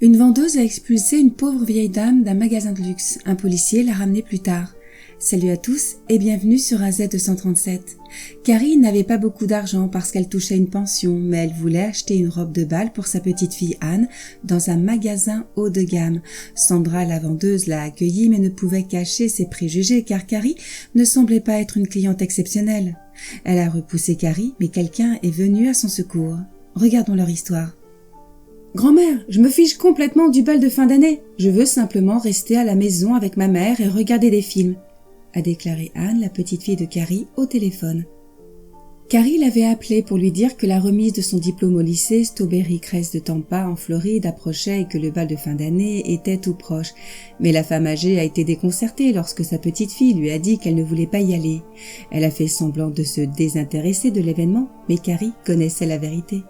Une vendeuse a expulsé une pauvre vieille dame d'un magasin de luxe. Un policier l'a ramenée plus tard. Salut à tous et bienvenue sur AZ237. Carrie n'avait pas beaucoup d'argent parce qu'elle touchait une pension, mais elle voulait acheter une robe de bal pour sa petite fille Anne dans un magasin haut de gamme. Sandra, la vendeuse, l'a accueillie mais ne pouvait cacher ses préjugés car Carrie ne semblait pas être une cliente exceptionnelle. Elle a repoussé Carrie, mais quelqu'un est venu à son secours. Regardons leur histoire. Grand-mère, je me fiche complètement du bal de fin d'année. Je veux simplement rester à la maison avec ma mère et regarder des films, a déclaré Anne, la petite fille de Carrie, au téléphone. Carrie l'avait appelée pour lui dire que la remise de son diplôme au lycée Strawberry Crest de Tampa en Floride approchait et que le bal de fin d'année était tout proche. Mais la femme âgée a été déconcertée lorsque sa petite fille lui a dit qu'elle ne voulait pas y aller. Elle a fait semblant de se désintéresser de l'événement, mais Carrie connaissait la vérité.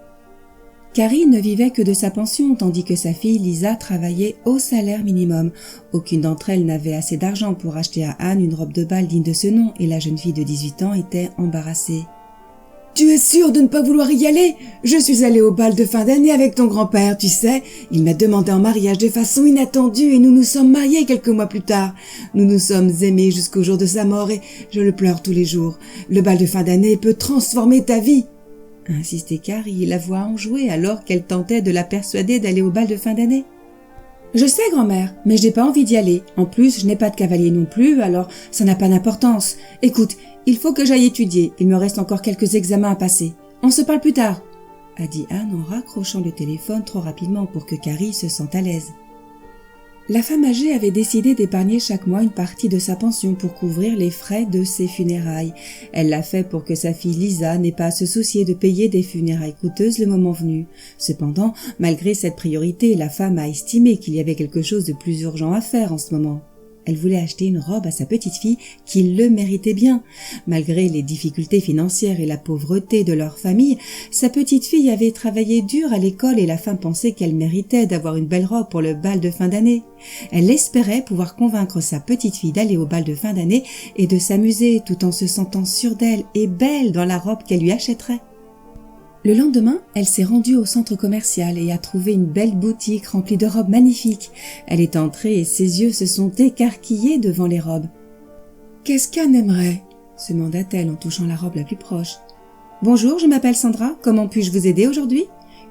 Carrie ne vivait que de sa pension, tandis que sa fille Lisa travaillait au salaire minimum. Aucune d'entre elles n'avait assez d'argent pour acheter à Anne une robe de bal digne de ce nom, et la jeune fille de 18 ans était embarrassée. « Tu es sûre de ne pas vouloir y aller ? Je suis allée au bal de fin d'année avec ton grand-père, tu sais. Il m'a demandé en mariage de façon inattendue et nous nous sommes mariés quelques mois plus tard. Nous nous sommes aimés jusqu'au jour de sa mort et je le pleure tous les jours. Le bal de fin d'année peut transformer ta vie. » a insisté Carrie, la voix enjouée alors qu'elle tentait de la persuader d'aller au bal de fin d'année. « Je sais, grand-mère, mais j'ai pas envie d'y aller. En plus, je n'ai pas de cavalier non plus, alors ça n'a pas d'importance. Écoute, il faut que j'aille étudier. Il me reste encore quelques examens à passer. On se parle plus tard, » a dit Anne en raccrochant le téléphone trop rapidement pour que Carrie se sente à l'aise. La femme âgée avait décidé d'épargner chaque mois une partie de sa pension pour couvrir les frais de ses funérailles. Elle l'a fait pour que sa fille Lisa n'ait pas à se soucier de payer des funérailles coûteuses le moment venu. Cependant, malgré cette priorité, la femme a estimé qu'il y avait quelque chose de plus urgent à faire en ce moment. Elle voulait acheter une robe à sa petite fille qui le méritait bien. Malgré les difficultés financières et la pauvreté de leur famille, sa petite fille avait travaillé dur à l'école et la femme pensait qu'elle méritait d'avoir une belle robe pour le bal de fin d'année. Elle espérait pouvoir convaincre sa petite fille d'aller au bal de fin d'année et de s'amuser tout en se sentant sûre d'elle et belle dans la robe qu'elle lui achèterait. Le lendemain, elle s'est rendue au centre commercial et a trouvé une belle boutique remplie de robes magnifiques. Elle est entrée et ses yeux se sont écarquillés devant les robes. « Qu'est-ce qu'Anne aimerait ?» se demanda-t-elle en touchant la robe la plus proche. « Bonjour, je m'appelle Sandra. Comment puis-je vous aider aujourd'hui ?»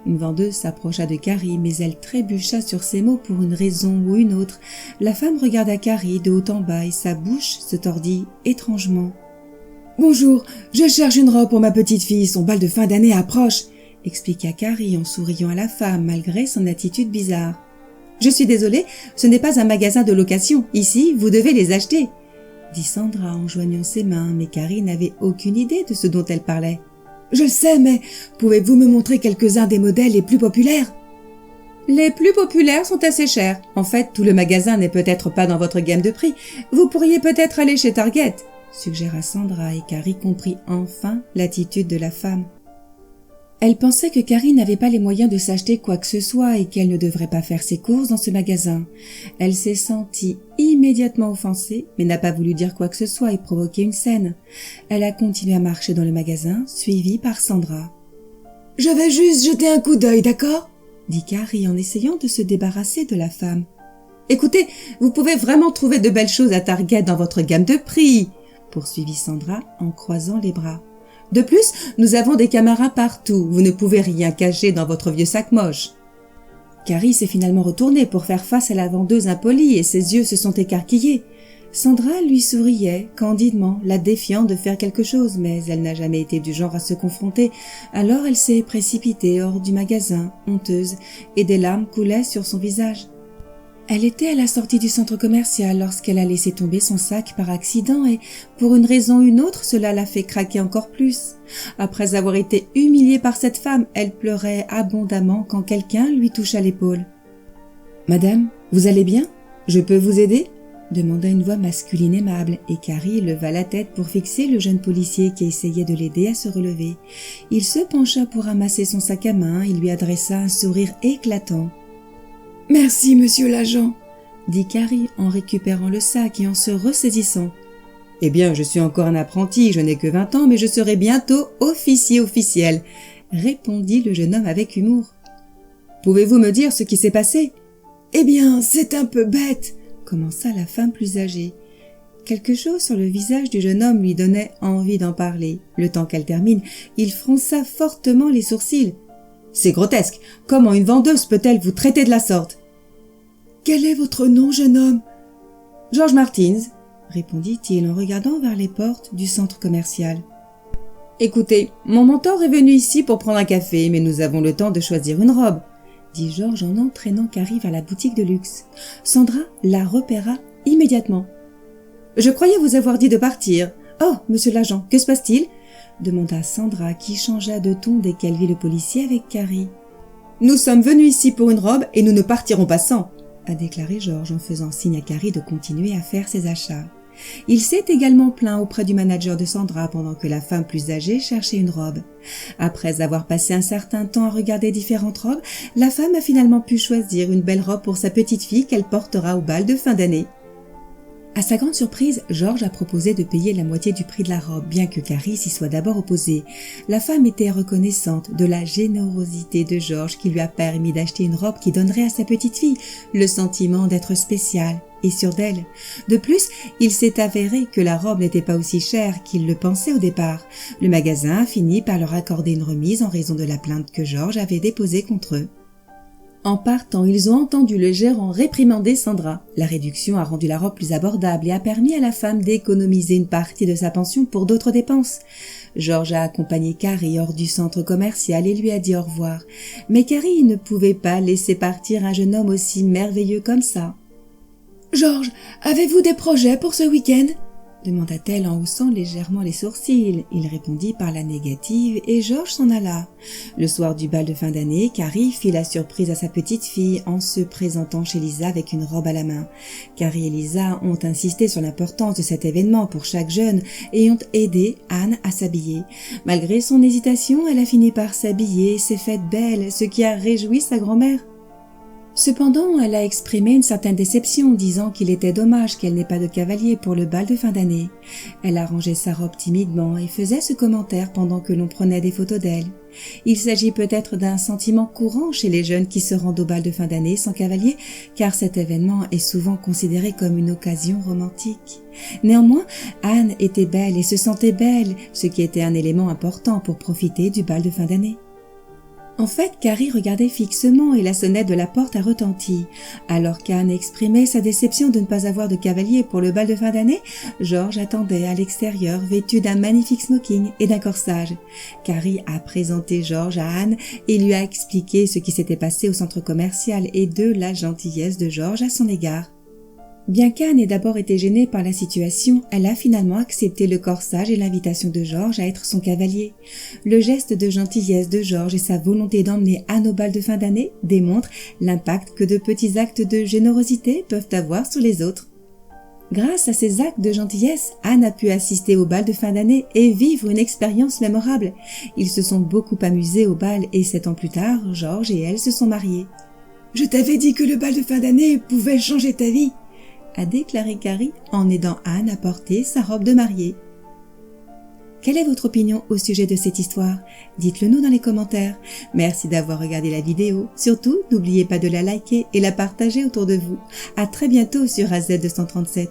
Une vendeuse s'approcha de Carrie, mais elle trébucha sur ces mots pour une raison ou une autre. La femme regarda Carrie de haut en bas et sa bouche se tordit étrangement. « Bonjour, je cherche une robe pour ma petite fille, son bal de fin d'année approche, » expliqua Carrie en souriant à la femme malgré son attitude bizarre. « Je suis désolée, ce n'est pas un magasin de location. Ici, vous devez les acheter, » dit Sandra en joignant ses mains, mais Carrie n'avait aucune idée de ce dont elle parlait. « Je le sais, mais pouvez-vous me montrer quelques-uns des modèles les plus populaires ?»« Les plus populaires sont assez chers. En fait, tout le magasin n'est peut-être pas dans votre gamme de prix. Vous pourriez peut-être aller chez Target, » suggéra Sandra et Carrie comprit enfin l'attitude de la femme. Elle pensait que Carrie n'avait pas les moyens de s'acheter quoi que ce soit et qu'elle ne devrait pas faire ses courses dans ce magasin. Elle s'est sentie immédiatement offensée, mais n'a pas voulu dire quoi que ce soit et provoquer une scène. Elle a continué à marcher dans le magasin, suivie par Sandra. « Je vais juste jeter un coup d'œil, d'accord ?» dit Carrie en essayant de se débarrasser de la femme. « Écoutez, vous pouvez vraiment trouver de belles choses à Target dans votre gamme de prix !» poursuivit Sandra en croisant les bras. « De plus, nous avons des camarades partout. Vous ne pouvez rien cacher dans votre vieux sac moche. » Carrie s'est finalement retournée pour faire face à la vendeuse impolie et ses yeux se sont écarquillés. Sandra lui souriait candidement, la défiant de faire quelque chose, mais elle n'a jamais été du genre à se confronter. Alors elle s'est précipitée hors du magasin, honteuse, et des larmes coulaient sur son visage. Elle était à la sortie du centre commercial lorsqu'elle a laissé tomber son sac par accident et, pour une raison ou une autre, cela l'a fait craquer encore plus. Après avoir été humiliée par cette femme, elle pleurait abondamment quand quelqu'un lui toucha l'épaule. « Madame, vous allez bien ? Je peux vous aider ?» demanda une voix masculine aimable et Carrie leva la tête pour fixer le jeune policier qui essayait de l'aider à se relever. Il se pencha pour ramasser son sac à main et lui adressa un sourire éclatant. « Merci, monsieur l'agent, » dit Carrie en récupérant le sac et en se ressaisissant. « Eh bien, je suis encore un apprenti, je n'ai que 20 ans, mais je serai bientôt officier officiel, » répondit le jeune homme avec humour. « Pouvez-vous me dire ce qui s'est passé ? Eh bien, c'est un peu bête, commença la femme plus âgée. Quelque chose sur le visage du jeune homme lui donnait envie d'en parler. Le temps qu'elle termine, il fronça fortement les sourcils. C'est grotesque. Comment une vendeuse peut-elle vous traiter de la sorte? Quel est votre nom, jeune homme? George Martins, répondit-il en regardant vers les portes du centre commercial. Écoutez, mon mentor est venu ici pour prendre un café, mais nous avons le temps de choisir une robe, dit George en entraînant Carrie vers la boutique de luxe. Sandra la repéra immédiatement. Je croyais vous avoir dit de partir. Oh, monsieur l'agent, que se passe-t-il? Demanda Sandra qui changea de ton dès qu'elle vit le policier avec Carrie. Nous sommes venus ici pour une robe et nous ne partirons pas sans, a déclaré George en faisant signe à Carrie de continuer à faire ses achats. Il s'est également plaint auprès du manager de Sandra pendant que la femme plus âgée cherchait une robe. Après avoir passé un certain temps à regarder différentes robes, la femme a finalement pu choisir une belle robe pour sa petite fille qu'elle portera au bal de fin d'année. À sa grande surprise, George a proposé de payer la moitié du prix de la robe, bien que Carrie s'y soit d'abord opposée. La femme était reconnaissante de la générosité de George qui lui a permis d'acheter une robe qui donnerait à sa petite fille le sentiment d'être spéciale et sûre d'elle. De plus, il s'est avéré que la robe n'était pas aussi chère qu'il le pensait au départ. Le magasin a fini par leur accorder une remise en raison de la plainte que George avait déposée contre eux. En partant, ils ont entendu le gérant réprimander Sandra. La réduction a rendu la robe plus abordable et a permis à la femme d'économiser une partie de sa pension pour d'autres dépenses. George a accompagné Carrie hors du centre commercial et lui a dit au revoir. Mais Carrie ne pouvait pas laisser partir un jeune homme aussi merveilleux comme ça. « George, avez-vous des projets pour ce week-end » demanda-t-elle en haussant légèrement les sourcils. Il répondit par la négative et George s'en alla. Le soir du bal de fin d'année, Carrie fit la surprise à sa petite fille en se présentant chez Lisa avec une robe à la main. Carrie et Lisa ont insisté sur l'importance de cet événement pour chaque jeune et ont aidé Anne à s'habiller. Malgré son hésitation, elle a fini par s'habiller et s'est faite belle, ce qui a réjoui sa grand-mère. Cependant, elle a exprimé une certaine déception, disant qu'il était dommage qu'elle n'ait pas de cavalier pour le bal de fin d'année. Elle a rangé sa robe timidement et faisait ce commentaire pendant que l'on prenait des photos d'elle. Il s'agit peut-être d'un sentiment courant chez les jeunes qui se rendent au bal de fin d'année sans cavalier, car cet événement est souvent considéré comme une occasion romantique. Néanmoins, Anne était belle et se sentait belle, ce qui était un élément important pour profiter du bal de fin d'année. En fait, Carrie regardait fixement et la sonnette de la porte a retenti. Alors qu'Anne exprimait sa déception de ne pas avoir de cavalier pour le bal de fin d'année, George attendait à l'extérieur vêtu d'un magnifique smoking et d'un corsage. Carrie a présenté George à Anne et lui a expliqué ce qui s'était passé au centre commercial et de la gentillesse de George à son égard. Bien qu'Anne ait d'abord été gênée par la situation, elle a finalement accepté le corsage et l'invitation de George à être son cavalier. Le geste de gentillesse de George et sa volonté d'emmener Anne au bal de fin d'année démontrent l'impact que de petits actes de générosité peuvent avoir sur les autres. Grâce à ces actes de gentillesse, Anne a pu assister au bal de fin d'année et vivre une expérience mémorable. Ils se sont beaucoup amusés au bal et 7 ans plus tard, George et elle se sont mariés. « Je t'avais dit que le bal de fin d'année pouvait changer ta vie !» a déclaré Carrie en aidant Anne à porter sa robe de mariée. Quelle est votre opinion au sujet de cette histoire? Dites-le nous dans les commentaires. Merci d'avoir regardé la vidéo. Surtout, n'oubliez pas de la liker et la partager autour de vous. À très bientôt sur AZ237.